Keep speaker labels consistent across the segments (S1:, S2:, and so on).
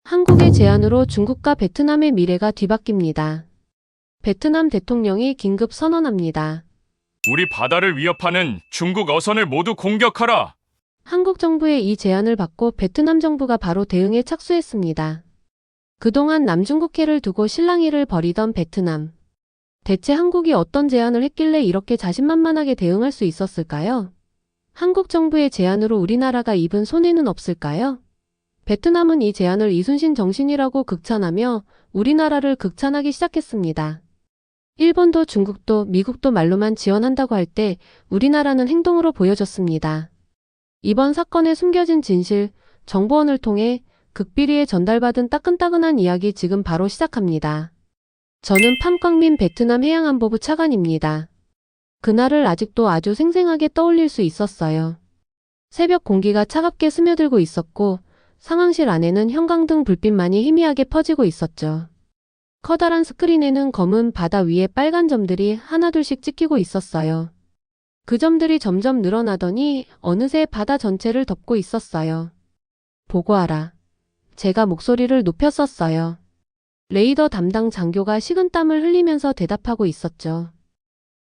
S1: 한국의 제안으로 중국과 베트남의 미래가 뒤바뀝니다. 베트남 대통령이 긴급 선언합니다.
S2: 우리 바다를 위협하는 중국 어선을 모두 공격하라.
S1: 한국 정부의 이 제안을 받고 베트남 정부가 바로 대응에 착수했습니다. 그동안 남중국해를 두고 실랑이를 벌이던 베트남. 대체 한국이 어떤 제안을 했길래 이렇게 자신만만하게 대응할 수 있었을까요? 한국 정부의 제안으로 우리나라가 입은 손해는 없을까요? 베트남은 이 제안을 이순신 정신이라고 극찬하며 우리나라를 극찬하기 시작했습니다. 일본도 중국도 미국도 말로만 지원한다고 할 때 우리나라는 행동으로 보여줬습니다. 이번 사건의 숨겨진 진실, 정보원을 통해 극비리에 전달받은 따끈따끈한 이야기 지금 바로 시작합니다. 저는 팜광민 베트남 해양안보부 차관입니다. 그날을 아직도 아주 생생하게 떠올릴 수 있었어요. 새벽 공기가 차갑게 스며들고 있었고 상황실 안에는 형광등 불빛만이 희미하게 퍼지고 있었죠. 커다란 스크린에는 검은 바다 위에 빨간 점들이 하나둘씩 찍히고 있었어요. 그 점들이 점점 늘어나더니 어느새 바다 전체를 덮고 있었어요. 보고하라. 제가 목소리를 높였었어요. 레이더 담당 장교가 식은땀을 흘리면서 대답하고 있었죠.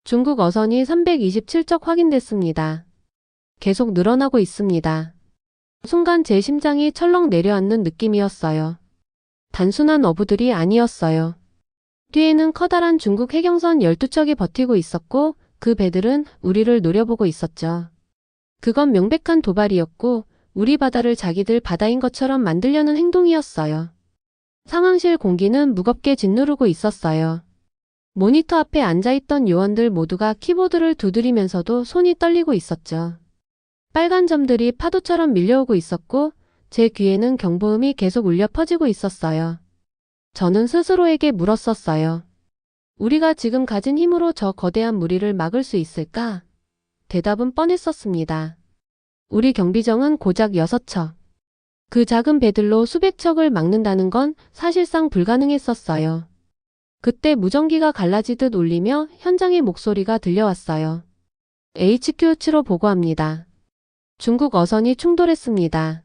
S1: 중국 어선이 327척 확인됐습니다. 계속 늘어나고 있습니다. 순간 제 심장이 철렁 내려앉는 느낌이었어요. 단순한 어부들이 아니었어요. 뒤에는 커다란 중국 해경선 12척이 버티고 있었고 그 배들은 우리를 노려보고 있었죠. 그건 명백한 도발이었고 우리 바다를 자기들 바다인 것처럼 만들려는 행동이었어요. 상황실 공기는 무겁게 짓누르고 있었어요. 모니터 앞에 앉아있던 요원들 모두가 키보드를 두드리면서도 손이 떨리고 있었죠. 빨간 점들이 파도처럼 밀려오고 있었고 제 귀에는 경보음이 계속 울려 퍼지고 있었어요. 저는 스스로에게 물었었어요. 우리가 지금 가진 힘으로 저 거대한 무리를 막을 수 있을까? 대답은 뻔했었습니다. 우리 경비정은 고작 6척. 그 작은 배들로 수백 척을 막는다는 건 사실상 불가능했었어요. 그때 무전기가 갈라지듯 울리며 현장의 목소리가 들려왔어요. HQ7로 보고합니다. 중국 어선이 충돌했습니다.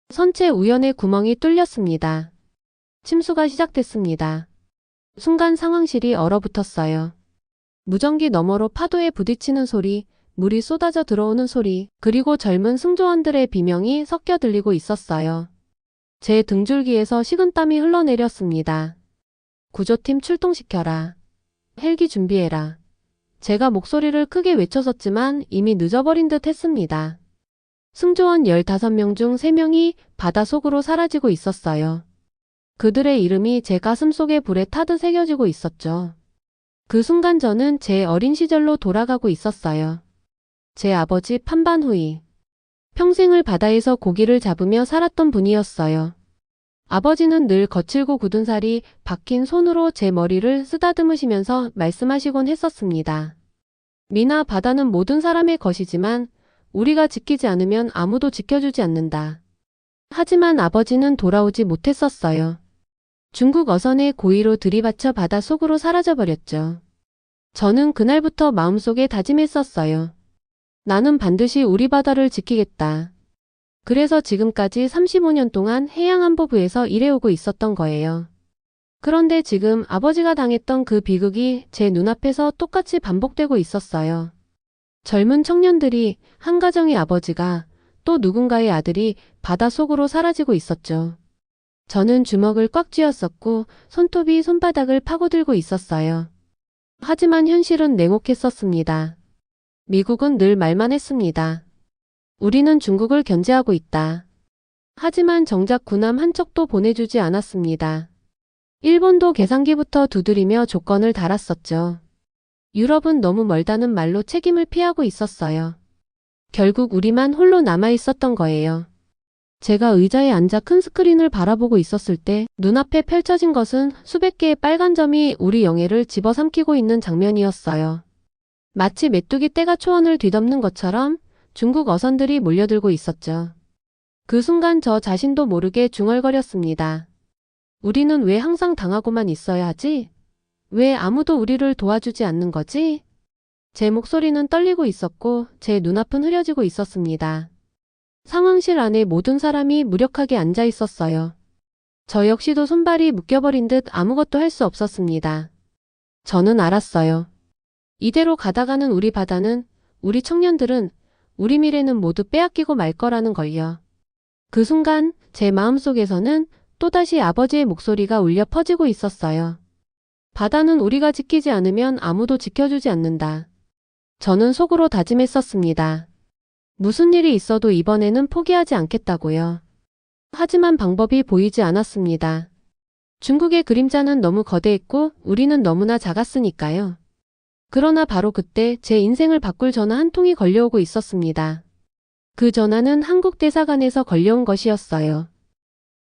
S1: 선체 우연의 구멍이 뚫렸습니다. 침수가 시작됐습니다. 순간 상황실이 얼어붙었어요. 무전기 너머로 파도에 부딪히는 소리, 물이 쏟아져 들어오는 소리, 그리고 젊은 승조원들의 비명이 섞여 들리고 있었어요. 제 등줄기에서 식은땀이 흘러내렸습니다. 구조팀 출동시켜라. 헬기 준비해라. 제가 목소리를 크게 외쳐섰지만 이미 늦어버린 듯 했습니다. 승조원 15명 중 3명이 바닷속으로 사라지고 있었어요. 그들의 이름이 제 가슴속에 불에 타듯 새겨지고 있었죠. 그 순간 저는 제 어린 시절로 돌아가고 있었어요. 제 아버지 판반후이. 평생을 바다에서 고기를 잡으며 살았던 분이었어요. 아버지는 늘 거칠고 굳은 살이 박힌 손으로 제 머리를 쓰다듬으시면서 말씀하시곤 했었습니다. 미나 바다는 모든 사람의 것이지만 우리가 지키지 않으면 아무도 지켜주지 않는다. 하지만 아버지는 돌아오지 못했었어요. 중국 어선의 고의로 들이받쳐 바다 속으로 사라져버렸죠. 저는 그날부터 마음속에 다짐했었어요. 나는 반드시 우리 바다를 지키겠다. 그래서 지금까지 35년 동안 해양안보부에서 일해오고 있었던 거예요. 그런데 지금 아버지가 당했던 그 비극이 제 눈앞에서 똑같이 반복되고 있었어요. 젊은 청년들이, 한 가정의 아버지가, 또 누군가의 아들이 바닷속으로 사라지고 있었죠. 저는 주먹을 꽉 쥐었었고 손톱이 손바닥을 파고들고 있었어요. 하지만 현실은 냉혹했었습니다. 미국은 늘 말만 했습니다. 우리는 중국을 견제하고 있다. 하지만 정작 군함 한 척도 보내주지 않았습니다. 일본도 계산기부터 두드리며 조건을 달았었죠. 유럽은 너무 멀다는 말로 책임을 피하고 있었어요. 결국 우리만 홀로 남아 있었던 거예요. 제가 의자에 앉아 큰 스크린을 바라보고 있었을 때 눈앞에 펼쳐진 것은 수백 개의 빨간 점이 우리 영해를 집어삼키고 있는 장면이었어요. 마치 메뚜기 떼가 초원을 뒤덮는 것처럼 중국 어선들이 몰려들고 있었죠. 그 순간 저 자신도 모르게 중얼거렸습니다. 우리는 왜 항상 당하고만 있어야 하지? 왜 아무도 우리를 도와주지 않는 거지? 제 목소리는 떨리고 있었고 제 눈앞은 흐려지고 있었습니다. 상황실 안에 모든 사람이 무력하게 앉아 있었어요. 저 역시도 손발이 묶여버린 듯 아무것도 할 수 없었습니다. 저는 알았어요. 이대로 가다가는 우리 바다는, 우리 청년들은, 우리 미래는 모두 빼앗기고 말 거라는 걸요. 그 순간 제 마음속에서는 또다시 아버지의 목소리가 울려 퍼지고 있었어요. 바다는 우리가 지키지 않으면 아무도 지켜주지 않는다. 저는 속으로 다짐했었습니다. 무슨 일이 있어도 이번에는 포기하지 않겠다고요. 하지만 방법이 보이지 않았습니다. 중국의 그림자는 너무 거대했고 우리는 너무나 작았으니까요. 그러나 바로 그때 제 인생을 바꿀 전화 한 통이 걸려오고 있었습니다. 그 전화는 한국 대사관에서 걸려온 것이었어요.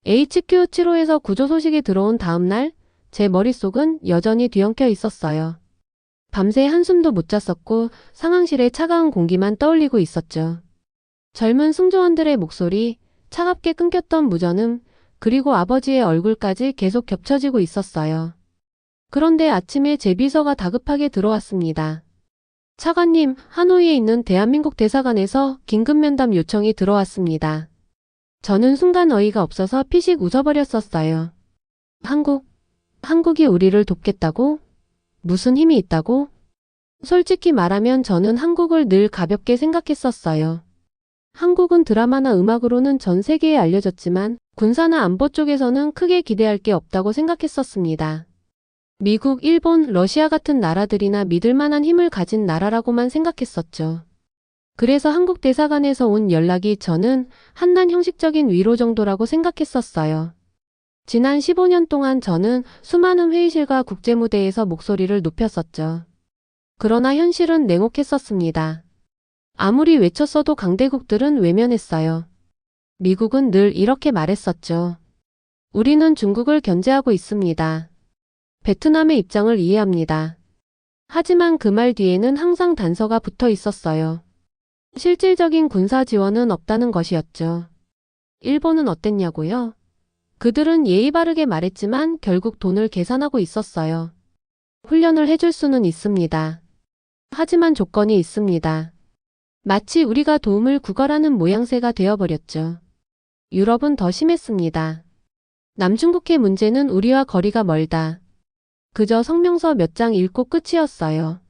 S1: HQ7호에서 구조 소식이 들어온 다음 날, 제 머릿속은 여전히 뒤엉켜 있었어요. 밤새 한숨도 못 잤었고 상황실에 차가운 공기만 떠올리고 있었죠. 젊은 승조원들의 목소리, 차갑게 끊겼던 무전음, 그리고 아버지의 얼굴까지 계속 겹쳐지고 있었어요. 그런데 아침에 제 비서가 다급하게 들어왔습니다. 차관님, 하노이에 있는 대한민국 대사관에서 긴급 면담 요청이 들어왔습니다. 저는 순간 어이가 없어서 피식 웃어버렸었어요. 한국이 우리를 돕겠다고? 무슨 힘이 있다고? 솔직히 말하면 저는 한국을 늘 가볍게 생각했었어요. 한국은 드라마나 음악으로는 전 세계에 알려졌지만 군사나 안보 쪽에서는 크게 기대할 게 없다고 생각했었습니다. 미국, 일본, 러시아 같은 나라들이나 믿을 만한 힘을 가진 나라라고만 생각했었죠. 그래서 한국 대사관에서 온 연락이 저는 한낱 형식적인 위로 정도라고 생각했었어요. 지난 15년 동안 저는 수많은 회의실과 국제무대에서 목소리를 높였었죠. 그러나 현실은 냉혹했었습니다. 아무리 외쳤어도 강대국들은 외면했어요. 미국은 늘 이렇게 말했었죠. 우리는 중국을 견제하고 있습니다. 베트남의 입장을 이해합니다. 하지만 그 말 뒤에는 항상 단서가 붙어 있었어요. 실질적인 군사 지원은 없다는 것이었죠. 일본은 어땠냐고요? 그들은 예의 바르게 말했지만 결국 돈을 계산하고 있었어요. 훈련을 해줄 수는 있습니다. 하지만 조건이 있습니다. 마치 우리가 도움을 구걸하는 모양새가 되어버렸죠. 유럽은 더 심했습니다. 남중국해 문제는 우리와 거리가 멀다. 그저 성명서 몇 장 읽고 끝이었어요.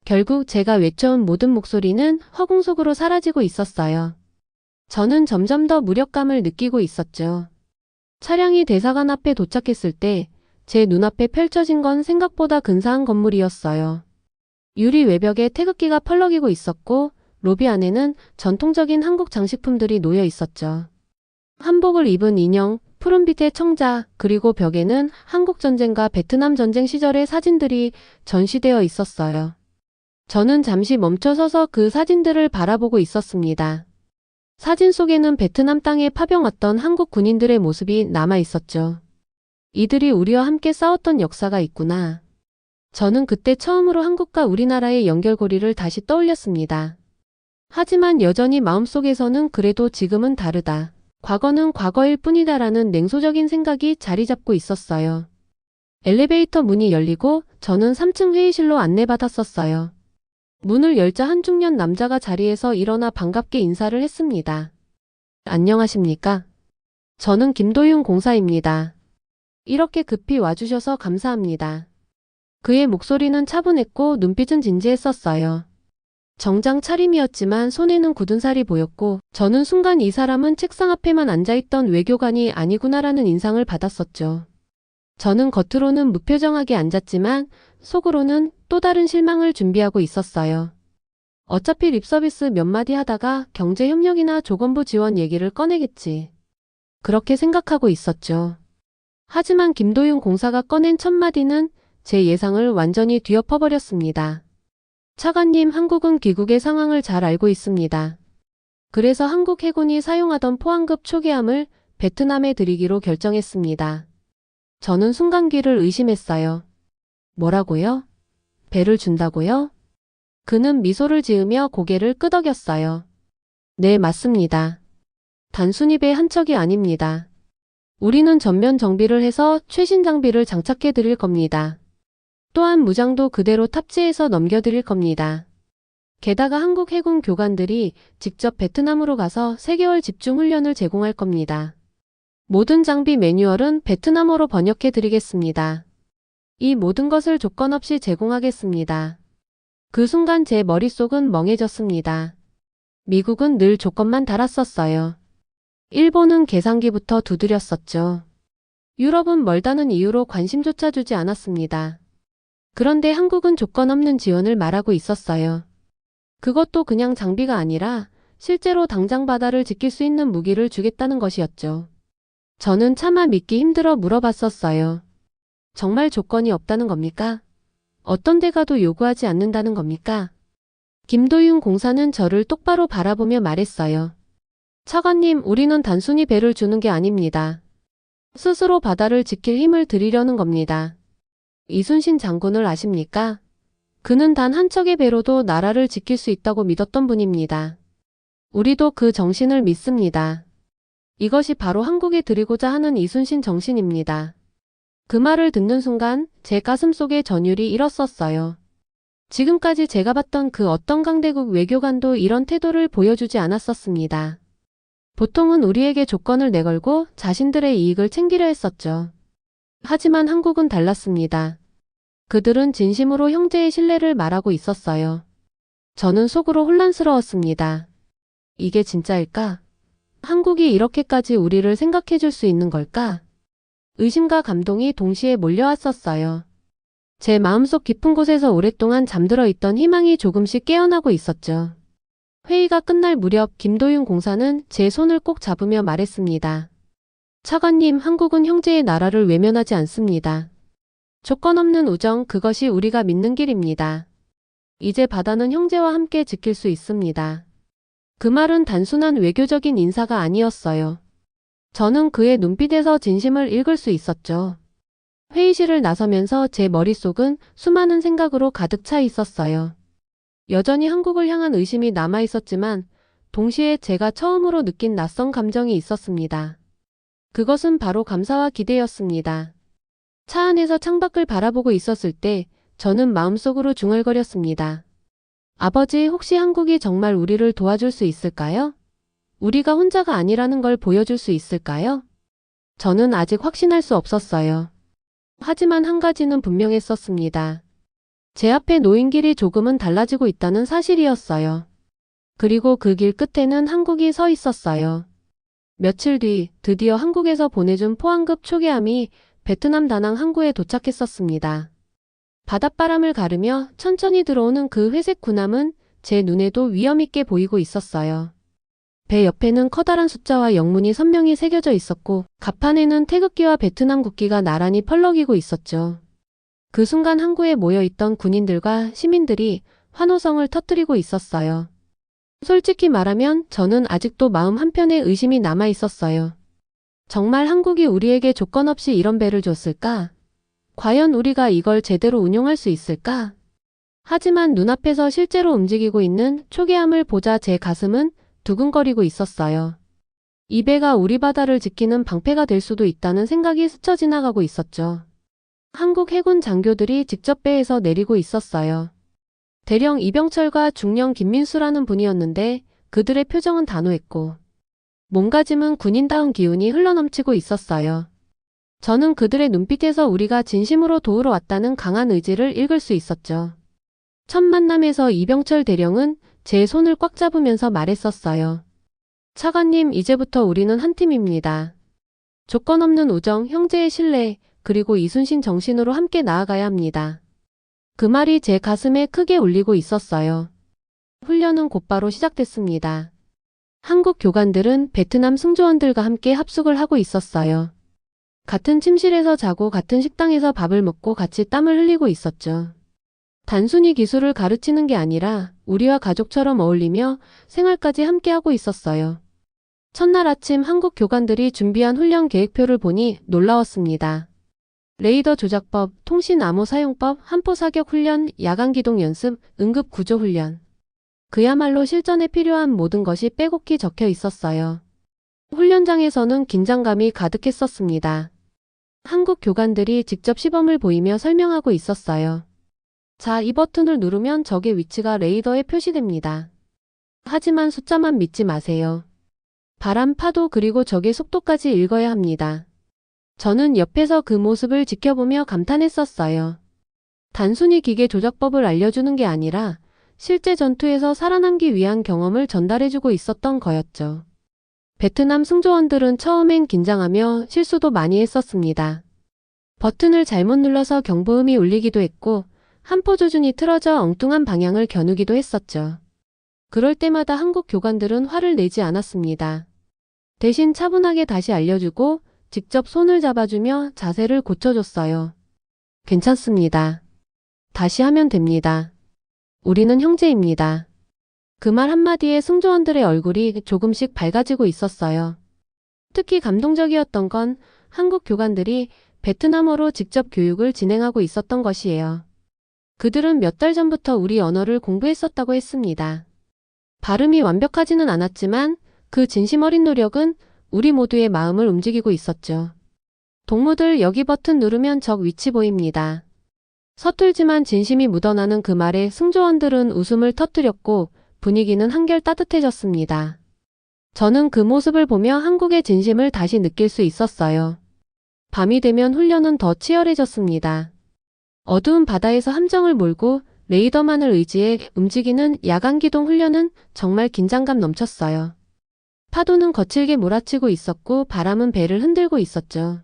S1: 결국 제가 외쳐온 모든 목소리는 허공 속으로 사라지고 있었어요. 저는 점점 더 무력감을 느끼고 있었죠. 차량이 대사관 앞에 도착했을 때 제 눈앞에 펼쳐진 건 생각보다 근사한 건물이었어요. 유리 외벽에 태극기가 펄럭이고 있었고 로비 안에는 전통적인 한국 장식품들이 놓여 있었죠. 한복을 입은 인형, 푸른빛의 청자, 그리고 벽에는 한국전쟁과 베트남 전쟁 시절의 사진들이 전시되어 있었어요. 저는 잠시 멈춰서서 그 사진들을 바라보고 있었습니다. 사진 속에는 베트남 땅에 파병 왔던 한국 군인들의 모습이 남아 있었죠. 이들이 우리와 함께 싸웠던 역사가 있구나. 저는 그때 처음으로 한국과 우리나라의 연결고리를 다시 떠올렸습니다. 하지만 여전히 마음속에서는 그래도 지금은 다르다. 과거는 과거일 뿐이다라는 냉소적인 생각이 자리 잡고 있었어요. 엘리베이터 문이 열리고 저는 3층 회의실로 안내받았었어요. 문을 열자 한 중년 남자가 자리에서 일어나 반갑게 인사를 했습니다. 안녕하십니까? 저는 김도윤 공사입니다. 이렇게 급히 와주셔서 감사합니다. 그의 목소리는 차분했고 눈빛은 진지했었어요. 정장 차림이었지만 손에는 굳은 살이 보였고 저는 순간 이 사람은 책상 앞에만 앉아있던 외교관이 아니구나라는 인상을 받았었죠. 저는 겉으로는 무표정하게 앉았지만 속으로는 또 다른 실망을 준비하고 있었어요. 어차피 립서비스 몇 마디 하다가 경제협력이나 조건부 지원 얘기를 꺼내겠지. 그렇게 생각하고 있었죠. 하지만 김도윤 공사가 꺼낸 첫 마디는 제 예상을 완전히 뒤엎어버렸습니다. 차관님, 한국은 귀국의 상황을 잘 알고 있습니다. 그래서 한국 해군이 사용하던 포항급 초계함을 베트남에 드리기로 결정했습니다. 저는 순간 귀를 의심했어요. 뭐라고요? 배를 준다고요? 그는 미소를 지으며 고개를 끄덕였어요. 네, 맞습니다. 단순히 배 한 척이 아닙니다. 우리는 전면 정비를 해서 최신 장비를 장착해 드릴 겁니다. 또한 무장도 그대로 탑재해서 넘겨드릴 겁니다. 게다가 한국 해군 교관들이 직접 베트남으로 가서 3개월 집중 훈련을 제공할 겁니다. 모든 장비 매뉴얼은 베트남어로 번역해 드리겠습니다. 이 모든 것을 조건 없이 제공하겠습니다. 그 순간 제 머릿속은 멍해졌습니다. 미국은 늘 조건만 달았었어요. 일본은 계산기부터 두드렸었죠. 유럽은 멀다는 이유로 관심조차 주지 않았습니다. 그런데 한국은 조건 없는 지원을 말하고 있었어요. 그것도 그냥 장비가 아니라 실제로 당장 바다를 지킬 수 있는 무기를 주겠다는 것이었죠. 저는 차마 믿기 힘들어 물어봤었어요. 정말 조건이 없다는 겁니까? 어떤 데 가도 요구하지 않는다는 겁니까? 김도윤 공사는 저를 똑바로 바라보며 말했어요. 차관님, 우리는 단순히 배를 주는 게 아닙니다. 스스로 바다를 지킬 힘을 드리려는 겁니다. 이순신 장군을 아십니까? 그는 단 한 척의 배로도 나라를 지킬 수 있다고 믿었던 분입니다. 우리도 그 정신을 믿습니다. 이것이 바로 한국에 드리고자 하는 이순신 정신입니다. 그 말을 듣는 순간 제 가슴속에 전율이 일었었어요. 지금까지 제가 봤던 그 어떤 강대국 외교관도 이런 태도를 보여주지 않았었습니다. 보통은 우리에게 조건을 내걸고 자신들의 이익을 챙기려 했었죠. 하지만 한국은 달랐습니다. 그들은 진심으로 형제의 신뢰를 말하고 있었어요. 저는 속으로 혼란스러웠습니다. 이게 진짜일까? 한국이 이렇게까지 우리를 생각해 줄 수 있는 걸까? 의심과 감동이 동시에 몰려왔었어요. 제 마음속 깊은 곳에서 오랫동안 잠들어 있던 희망이 조금씩 깨어나고 있었죠. 회의가 끝날 무렵 김도윤 공사는 제 손을 꼭 잡으며 말했습니다. 차관님, 한국은 형제의 나라를 외면하지 않습니다. 조건 없는 우정, 그것이 우리가 믿는 길입니다. 이제 바다는 형제와 함께 지킬 수 있습니다. 그 말은 단순한 외교적인 인사가 아니었어요. 저는 그의 눈빛에서 진심을 읽을 수 있었죠. 회의실을 나서면서 제 머릿속은 수많은 생각으로 가득 차 있었어요. 여전히 한국을 향한 의심이 남아 있었지만 동시에 제가 처음으로 느낀 낯선 감정이 있었습니다. 그것은 바로 감사와 기대였습니다. 차 안에서 창밖을 바라보고 있었을 때 저는 마음속으로 중얼거렸습니다. 아버지, 혹시 한국이 정말 우리를 도와줄 수 있을까요? 우리가 혼자가 아니라는 걸 보여줄 수 있을까요? 저는 아직 확신할 수 없었어요. 하지만 한 가지는 분명했었습니다. 제 앞에 놓인 길이 조금은 달라지고 있다는 사실이었어요. 그리고 그 길 끝에는 한국이 서 있었어요. 며칠 뒤 드디어 한국에서 보내준 포항급 초계함이 베트남 다낭 항구에 도착했었습니다. 바닷바람을 가르며 천천히 들어오는 그 회색 군함은 제 눈에도 위엄있게 보이고 있었어요. 배 옆에는 커다란 숫자와 영문이 선명히 새겨져 있었고 갑판에는 태극기와 베트남 국기가 나란히 펄럭이고 있었죠. 그 순간 항구에 모여있던 군인들과 시민들이 환호성을 터뜨리고 있었어요. 솔직히 말하면 저는 아직도 마음 한편에 의심이 남아 있었어요. 정말 한국이 우리에게 조건 없이 이런 배를 줬을까? 과연 우리가 이걸 제대로 운용할 수 있을까? 하지만 눈앞에서 실제로 움직이고 있는 초계함을 보자 제 가슴은 두근거리고 있었어요. 이 배가 우리 바다를 지키는 방패가 될 수도 있다는 생각이 스쳐 지나가고 있었죠. 한국 해군 장교들이 직접 배에서 내리고 있었어요. 대령 이병철과 중령 김민수라는 분이었는데 그들의 표정은 단호했고 몸가짐은 군인다운 기운이 흘러넘치고 있었어요. 저는 그들의 눈빛에서 우리가 진심으로 도우러 왔다는 강한 의지를 읽을 수 있었죠. 첫 만남에서 이병철 대령은 제 손을 꽉 잡으면서 말했었어요. 차관님, 이제부터 우리는 한 팀입니다. 조건 없는 우정, 형제의 신뢰, 그리고 이순신 정신으로 함께 나아가야 합니다. 그 말이 제 가슴에 크게 울리고 있었어요. 훈련은 곧바로 시작됐습니다. 한국 교관들은 베트남 승조원들과 함께 합숙을 하고 있었어요. 같은 침실에서 자고 같은 식당에서 밥을 먹고 같이 땀을 흘리고 있었죠. 단순히 기술을 가르치는 게 아니라 우리와 가족처럼 어울리며 생활까지 함께하고 있었어요. 첫날 아침 한국 교관들이 준비한 훈련 계획표를 보니 놀라웠습니다. 레이더 조작법, 통신 암호 사용법, 함포 사격 훈련, 야간 기동 연습, 응급 구조 훈련. 그야말로 실전에 필요한 모든 것이 빼곡히 적혀 있었어요. 훈련장에서는 긴장감이 가득했었습니다. 한국 교관들이 직접 시범을 보이며 설명하고 있었어요. 자, 이 버튼을 누르면 적의 위치가 레이더에 표시됩니다. 하지만 숫자만 믿지 마세요. 바람, 파도 그리고 적의 속도까지 읽어야 합니다. 저는 옆에서 그 모습을 지켜보며 감탄했었어요. 단순히 기계 조작법을 알려주는 게 아니라 실제 전투에서 살아남기 위한 경험을 전달해주고 있었던 거였죠. 베트남 승조원들은 처음엔 긴장하며 실수도 많이 했었습니다. 버튼을 잘못 눌러서 경보음이 울리기도 했고 한포 조준이 틀어져 엉뚱한 방향을 겨누기도 했었죠. 그럴 때마다 한국 교관들은 화를 내지 않았습니다. 대신 차분하게 다시 알려주고 직접 손을 잡아주며 자세를 고쳐줬어요. 괜찮습니다. 다시 하면 됩니다. 우리는 형제입니다. 그 말 한마디에 승조원들의 얼굴이 조금씩 밝아지고 있었어요. 특히 감동적이었던 건 한국 교관들이 베트남어로 직접 교육을 진행하고 있었던 것이에요. 그들은 몇 달 전부터 우리 언어를 공부했었다고 했습니다. 발음이 완벽하지는 않았지만 그 진심 어린 노력은 우리 모두의 마음을 움직이고 있었죠. 동무들 여기 버튼 누르면 적 위치 보입니다. 서툴지만 진심이 묻어나는 그 말에 승조원들은 웃음을 터뜨렸고 분위기는 한결 따뜻해졌습니다. 저는 그 모습을 보며 한국의 진심을 다시 느낄 수 있었어요. 밤이 되면 훈련은 더 치열해졌습니다. 어두운 바다에서 함정을 몰고 레이더만을 의지해 움직이는 야간 기동 훈련은 정말 긴장감 넘쳤어요. 파도는 거칠게 몰아치고 있었고 바람은 배를 흔들고 있었죠.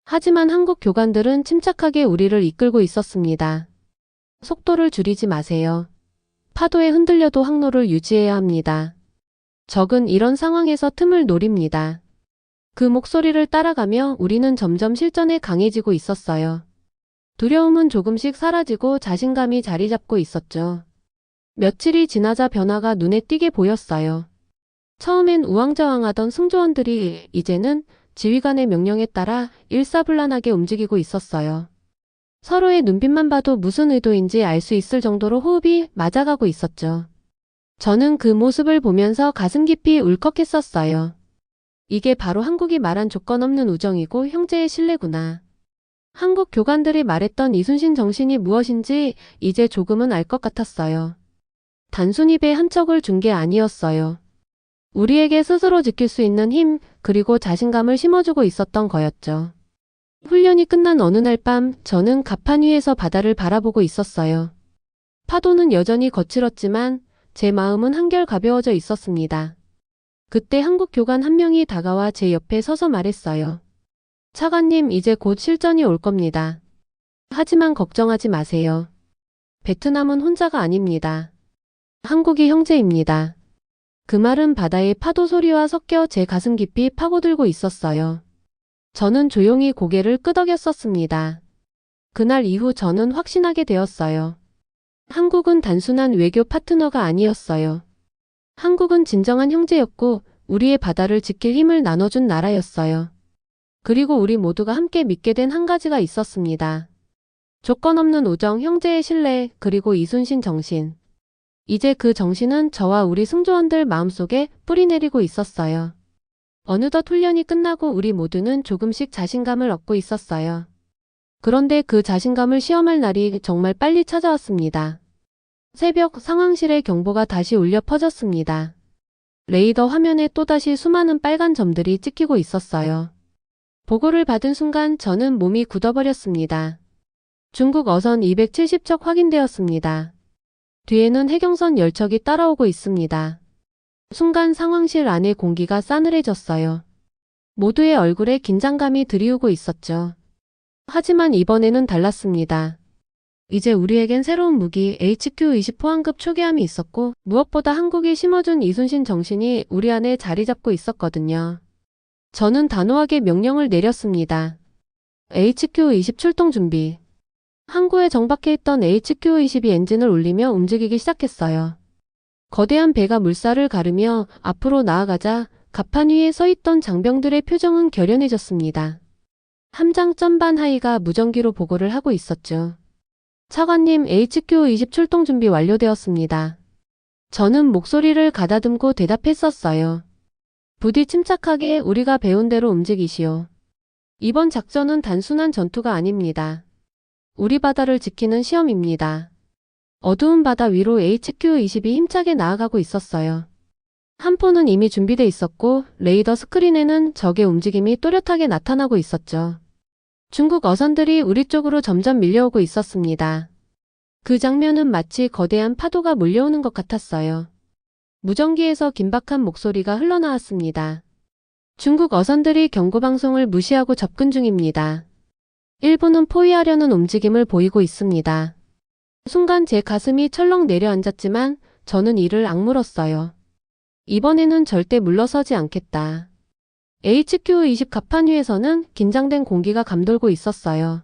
S1: 하지만 한국 교관들은 침착하게 우리를 이끌고 있었습니다. 속도를 줄이지 마세요. 파도에 흔들려도 항로를 유지해야 합니다. 적은 이런 상황에서 틈을 노립니다. 그 목소리를 따라가며 우리는 점점 실전에 강해지고 있었어요. 두려움은 조금씩 사라지고 자신감이 자리 잡고 있었죠. 며칠이 지나자 변화가 눈에 띄게 보였어요. 처음엔 우왕좌왕하던 승조원들이 이제는 지휘관의 명령에 따라 일사불란하게 움직이고 있었어요. 서로의 눈빛만 봐도 무슨 의도인지 알 수 있을 정도로 호흡이 맞아가고 있었죠. 저는 그 모습을 보면서 가슴 깊이 울컥했었어요. 이게 바로 한국이 말한 조건 없는 우정이고 형제의 신뢰구나. 한국 교관들이 말했던 이순신 정신이 무엇인지 이제 조금은 알 것 같았어요. 단순히 배 한 척을 준 게 아니었어요. 우리에게 스스로 지킬 수 있는 힘 그리고 자신감을 심어주고 있었던 거였죠. 훈련이 끝난 어느 날 밤 저는 갑판 위에서 바다를 바라보고 있었어요. 파도는 여전히 거칠었지만 제 마음은 한결 가벼워져 있었습니다. 그때 한국 교관 한 명이 다가와 제 옆에 서서 말했어요. 차관님, 이제 곧 실전이 올 겁니다. 하지만 걱정하지 마세요. 베트남은 혼자가 아닙니다. 한국이 형제입니다. 그 말은 바다의 파도 소리와 섞여 제 가슴 깊이 파고들고 있었어요. 저는 조용히 고개를 끄덕였었습니다. 그날 이후 저는 확신하게 되었어요. 한국은 단순한 외교 파트너가 아니었어요. 한국은 진정한 형제였고 우리의 바다를 지킬 힘을 나눠준 나라였어요. 그리고 우리 모두가 함께 믿게 된 한 가지가 있었습니다. 조건 없는 우정, 형제의 신뢰, 그리고 이순신 정신. 이제 그 정신은 저와 우리 승조원들 마음속에 뿌리내리고 있었어요. 어느덧 훈련이 끝나고 우리 모두는 조금씩 자신감을 얻고 있었어요. 그런데 그 자신감을 시험할 날이 정말 빨리 찾아왔습니다. 새벽 상황실의 경보가 다시 울려 퍼졌습니다. 레이더 화면에 또다시 수많은 빨간 점들이 찍히고 있었어요. 보고를 받은 순간 저는 몸이 굳어버렸습니다. 중국 어선 270척 확인되었습니다. 뒤에는 해경선 10척이 따라오고 있습니다. 순간 상황실 안의 공기가 싸늘해졌어요. 모두의 얼굴에 긴장감이 드리우고 있었죠. 하지만 이번에는 달랐습니다. 이제 우리에겐 새로운 무기 HQ-20 포항급 초계함이 있었고 무엇보다 한국이 심어준 이순신 정신이 우리 안에 자리 잡고 있었거든요. 저는 단호하게 명령을 내렸습니다. HQ-20 출동 준비. 항구에 정박해 있던 HQ-20이 엔진을 울리며 움직이기 시작했어요. 거대한 배가 물살을 가르며 앞으로 나아가자 갑판 위에 서 있던 장병들의 표정은 결연해졌습니다. 함장 점반 하이가 무전기로 보고를 하고 있었죠. 차관님, HQ-20 출동 준비 완료되었습니다. 저는 목소리를 가다듬고 대답했었어요. 부디 침착하게 우리가 배운 대로 움직이시오. 이번 작전은 단순한 전투가 아닙니다. 우리 바다를 지키는 시험입니다. 어두운 바다 위로 HQ-20이 힘차게 나아가고 있었어요. 함포는 이미 준비돼 있었고 레이더 스크린에는 적의 움직임이 또렷하게 나타나고 있었죠. 중국 어선들이 우리 쪽으로 점점 밀려오고 있었습니다. 그 장면은 마치 거대한 파도가 몰려오는 것 같았어요. 무전기에서 긴박한 목소리가 흘러나왔습니다. 중국 어선들이 경고방송을 무시하고 접근 중입니다. 일부는 포위하려는 움직임을 보이고 있습니다. 순간 제 가슴이 철렁 내려앉았지만 저는 이를 악물었어요. 이번에는 절대 물러서지 않겠다. HQ-20 갑판 위에서는 긴장된 공기가 감돌고 있었어요.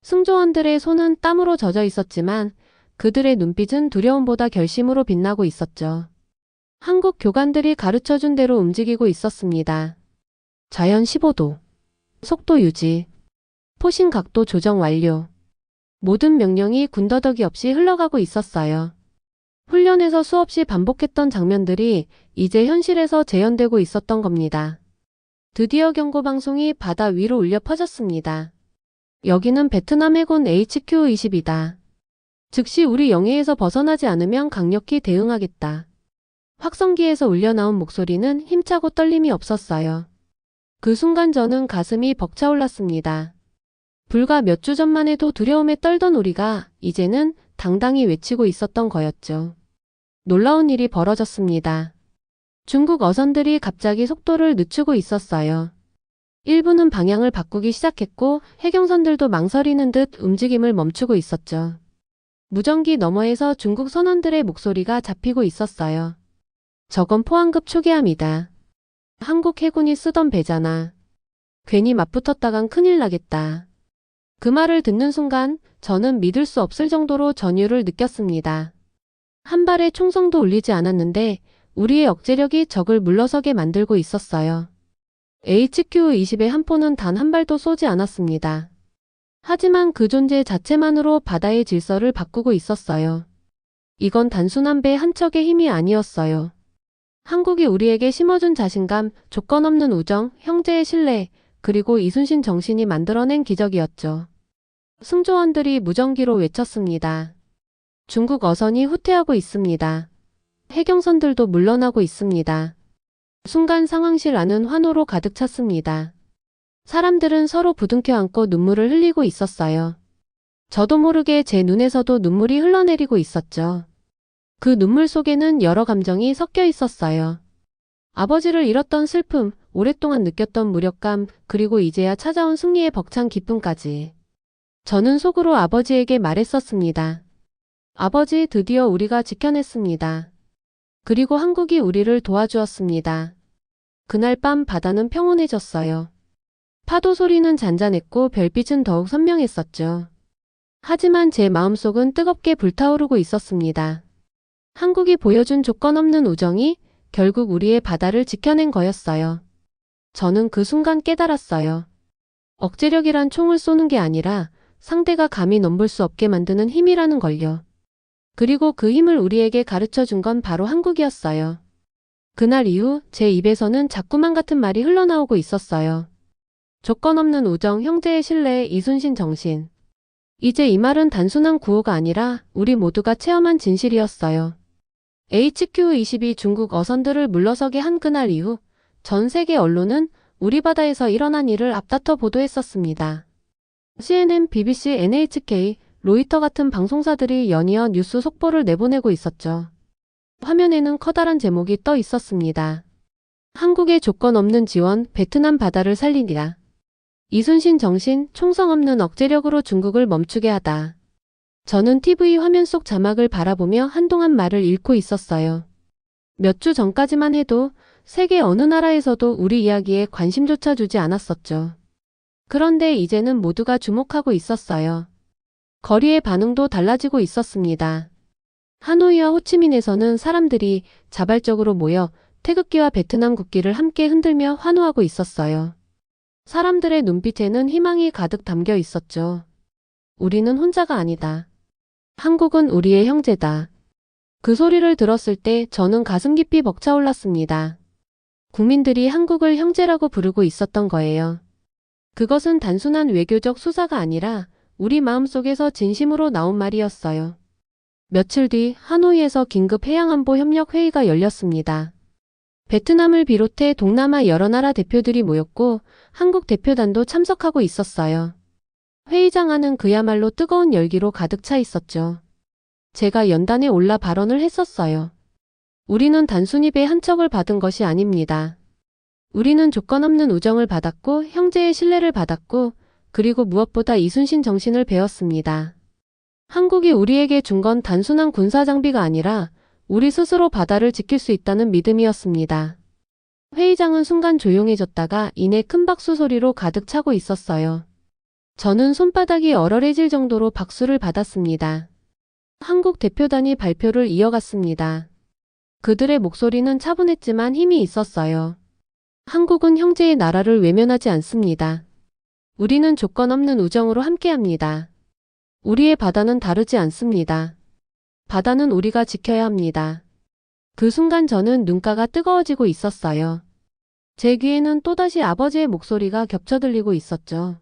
S1: 승조원들의 손은 땀으로 젖어 있었지만 그들의 눈빛은 두려움보다 결심으로 빛나고 있었죠. 한국 교관들이 가르쳐준 대로 움직이고 있었습니다. 자연 15도, 속도 유지, 포신 각도 조정 완료. 모든 명령이 군더더기 없이 흘러가고 있었어요. 훈련에서 수없이 반복했던 장면들이 이제 현실에서 재현되고 있었던 겁니다. 드디어 경고방송이 바다 위로 울려 퍼졌습니다. 여기는 베트남 해군 HQ-20이다. 즉시 우리 영해에서 벗어나지 않으면 강력히 대응하겠다. 확성기에서 울려나온 목소리는 힘차고 떨림이 없었어요. 그 순간 저는 가슴이 벅차올랐습니다. 불과 몇 주 전만 해도 두려움에 떨던 우리가 이제는 당당히 외치고 있었던 거였죠. 놀라운 일이 벌어졌습니다. 중국 어선들이 갑자기 속도를 늦추고 있었어요. 일부는 방향을 바꾸기 시작했고 해경선들도 망설이는 듯 움직임을 멈추고 있었죠. 무전기 너머에서 중국 선원들의 목소리가 잡히고 있었어요. 저건 포항급 초계함이다. 한국 해군이 쓰던 배잖아. 괜히 맞붙었다간 큰일 나겠다. 그 말을 듣는 순간 저는 믿을 수 없을 정도로 전율을 느꼈습니다. 한 발의 총성도 울리지 않았는데 우리의 억제력이 적을 물러서게 만들고 있었어요. HQ-20의 한 포는 단 한 발도 쏘지 않았습니다. 하지만 그 존재 자체만으로 바다의 질서를 바꾸고 있었어요. 이건 단순한 배 한 척의 힘이 아니었어요. 한국이 우리에게 심어준 자신감, 조건 없는 우정, 형제의 신뢰, 그리고 이순신 정신이 만들어낸 기적이었죠. 승조원들이 무전기로 외쳤습니다. 중국 어선이 후퇴하고 있습니다. 해경선들도 물러나고 있습니다. 순간 상황실 안은 환호로 가득 찼습니다. 사람들은 서로 부둥켜 안고 눈물을 흘리고 있었어요. 저도 모르게 제 눈에서도 눈물이 흘러내리고 있었죠. 그 눈물 속에는 여러 감정이 섞여 있었어요. 아버지를 잃었던 슬픔, 오랫동안 느꼈던 무력감, 그리고 이제야 찾아온 승리의 벅찬 기쁨까지. 저는 속으로 아버지에게 말했었습니다. 아버지, 드디어 우리가 지켜냈습니다. 그리고 한국이 우리를 도와주었습니다. 그날 밤 바다는 평온해졌어요. 파도 소리는 잔잔했고 별빛은 더욱 선명했었죠. 하지만 제 마음속은 뜨겁게 불타오르고 있었습니다. 한국이 보여준 조건 없는 우정이 결국 우리의 바다를 지켜낸 거였어요. 저는 그 순간 깨달았어요. 억제력이란 총을 쏘는 게 아니라 상대가 감히 넘볼 수 없게 만드는 힘이라는 걸요. 그리고 그 힘을 우리에게 가르쳐 준 건 바로 한국이었어요. 그날 이후 제 입에서는 자꾸만 같은 말이 흘러나오고 있었어요. 조건 없는 우정, 형제의 신뢰, 이순신 정신. 이제 이 말은 단순한 구호가 아니라 우리 모두가 체험한 진실이었어요. HQ-20이 중국 어선들을 물러서게 한 그날 이후 전 세계 언론은 우리 바다에서 일어난 일을 앞다퉈 보도했었습니다. CNN, BBC, NHK, 로이터 같은 방송사들이 연이어 뉴스 속보를 내보내고 있었죠. 화면에는 커다란 제목이 떠 있었습니다. 한국의 조건 없는 지원, 베트남 바다를 살리리라. 이순신 정신, 총성 없는 억제력으로 중국을 멈추게 하다. 저는 TV 화면 속 자막을 바라보며 한동안 말을 잃고 있었어요. 몇 주 전까지만 해도 세계 어느 나라에서도 우리 이야기에 관심조차 주지 않았었죠. 그런데 이제는 모두가 주목하고 있었어요. 거리의 반응도 달라지고 있었습니다. 하노이와 호치민에서는 사람들이 자발적으로 모여 태극기와 베트남 국기를 함께 흔들며 환호하고 있었어요. 사람들의 눈빛에는 희망이 가득 담겨 있었죠. 우리는 혼자가 아니다. 한국은 우리의 형제다. 그 소리를 들었을 때 저는 가슴 깊이 벅차올랐습니다. 국민들이 한국을 형제라고 부르고 있었던 거예요. 그것은 단순한 외교적 수사가 아니라 우리 마음속에서 진심으로 나온 말이었어요. 며칠 뒤 하노이에서 긴급 해양안보 협력 회의가 열렸습니다. 베트남을 비롯해 동남아 여러 나라 대표들이 모였고 한국 대표단도 참석하고 있었어요. 회의장 안은 그야말로 뜨거운 열기로 가득 차 있었죠. 제가 연단에 올라 발언을 했었어요. 우리는 단순히 배 한 척을 받은 것이 아닙니다. 우리는 조건 없는 우정을 받았고 형제의 신뢰를 받았고 그리고 무엇보다 이순신 정신을 배웠습니다. 한국이 우리에게 준 건 단순한 군사 장비가 아니라 우리 스스로 바다를 지킬 수 있다는 믿음이었습니다. 회의장은 순간 조용해졌다가 이내 큰 박수 소리로 가득 차고 있었어요. 저는 손바닥이 얼얼해질 정도로 박수를 받았습니다. 한국 대표단이 발표를 이어갔습니다. 그들의 목소리는 차분했지만 힘이 있었어요. 한국은 형제의 나라를 외면하지 않습니다. 우리는 조건 없는 우정으로 함께합니다. 우리의 바다는 다르지 않습니다. 바다는 우리가 지켜야 합니다. 그 순간 저는 눈가가 뜨거워지고 있었어요. 제 귀에는 또다시 아버지의 목소리가 겹쳐 들리고 있었죠.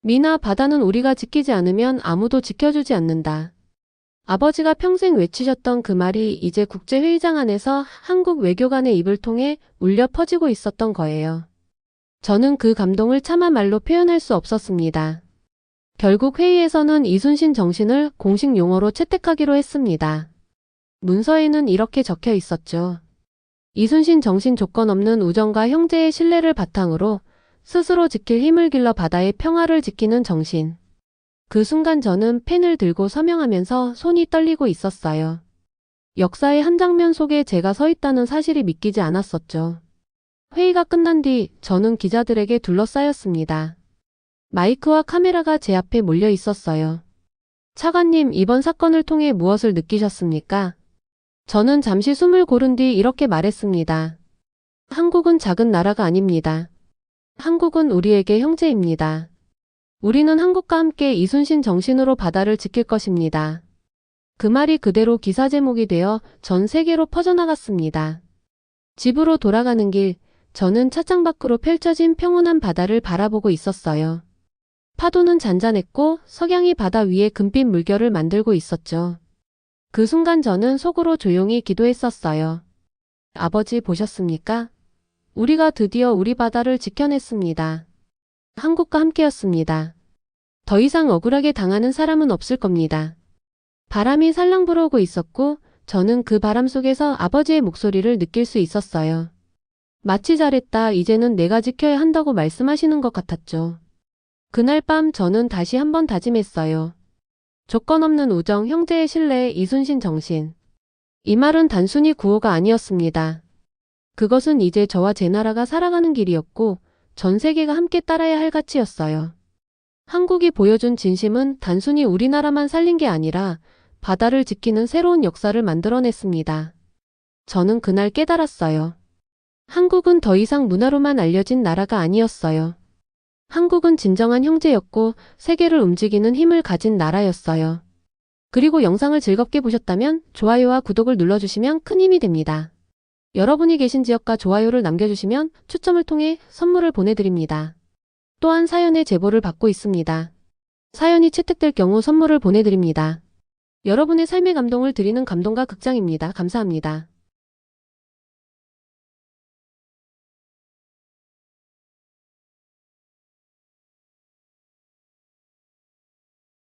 S1: 미나, 바다는 우리가 지키지 않으면 아무도 지켜주지 않는다. 아버지가 평생 외치셨던 그 말이 이제 국제회의장 안에서 한국 외교관의 입을 통해 울려 퍼지고 있었던 거예요. 저는 그 감동을 차마 말로 표현할 수 없었습니다. 결국 회의에서는 이순신 정신을 공식 용어로 채택하기로 했습니다. 문서에는 이렇게 적혀 있었죠. 이순신 정신, 조건 없는 우정과 형제의 신뢰를 바탕으로 스스로 지킬 힘을 길러 바다의 평화를 지키는 정신. 그 순간 저는 펜을 들고 서명하면서 손이 떨리고 있었어요. 역사의 한 장면 속에 제가 서 있다는 사실이 믿기지 않았었죠. 회의가 끝난 뒤 저는 기자들에게 둘러싸였습니다. 마이크와 카메라가 제 앞에 몰려 있었어요. 차관님, 이번 사건을 통해 무엇을 느끼셨습니까? 저는 잠시 숨을 고른 뒤 이렇게 말했습니다. 한국은 작은 나라가 아닙니다. 한국은 우리에게 형제입니다. 우리는 한국과 함께 이순신 정신으로 바다를 지킬 것입니다. 그 말이 그대로 기사 제목이 되어 전 세계로 퍼져나갔습니다. 집으로 돌아가는 길, 저는 차창 밖으로 펼쳐진 평온한 바다를 바라보고 있었어요. 파도는 잔잔했고 석양이 바다 위에 금빛 물결을 만들고 있었죠. 그 순간 저는 속으로 조용히 기도했었어요. 아버지, 보셨습니까? 우리가 드디어 우리 바다를 지켜냈습니다. 한국과 함께였습니다. 더 이상 억울하게 당하는 사람은 없을 겁니다. 바람이 살랑 불어오고 있었고 저는 그 바람 속에서 아버지의 목소리를 느낄 수 있었어요. 마치 잘했다, 이제는 내가 지켜야 한다고 말씀하시는 것 같았죠. 그날 밤 저는 다시 한번 다짐했어요. 조건 없는 우정, 형제의 신뢰, 이순신 정신. 이 말은 단순히 구호가 아니었습니다. 그것은 이제 저와 제 나라가 살아가는 길이었고 전 세계가 함께 따라야 할 가치였어요. 한국이 보여준 진심은 단순히 우리나라만 살린 게 아니라 바다를 지키는 새로운 역사를 만들어냈습니다. 저는 그날 깨달았어요. 한국은 더 이상 문화로만 알려진 나라가 아니었어요. 한국은 진정한 형제였고 세계를 움직이는 힘을 가진 나라였어요. 그리고 영상을 즐겁게 보셨다면 좋아요와 구독을 눌러주시면 큰 힘이 됩니다. 여러분이 계신 지역과 좋아요를 남겨주시면 추첨을 통해 선물을 보내드립니다. 또한 사연의 제보를 받고 있습니다. 사연이 채택될 경우 선물을 보내드립니다. 여러분의 삶의 감동을 드리는 감동가 극장입니다. 감사합니다.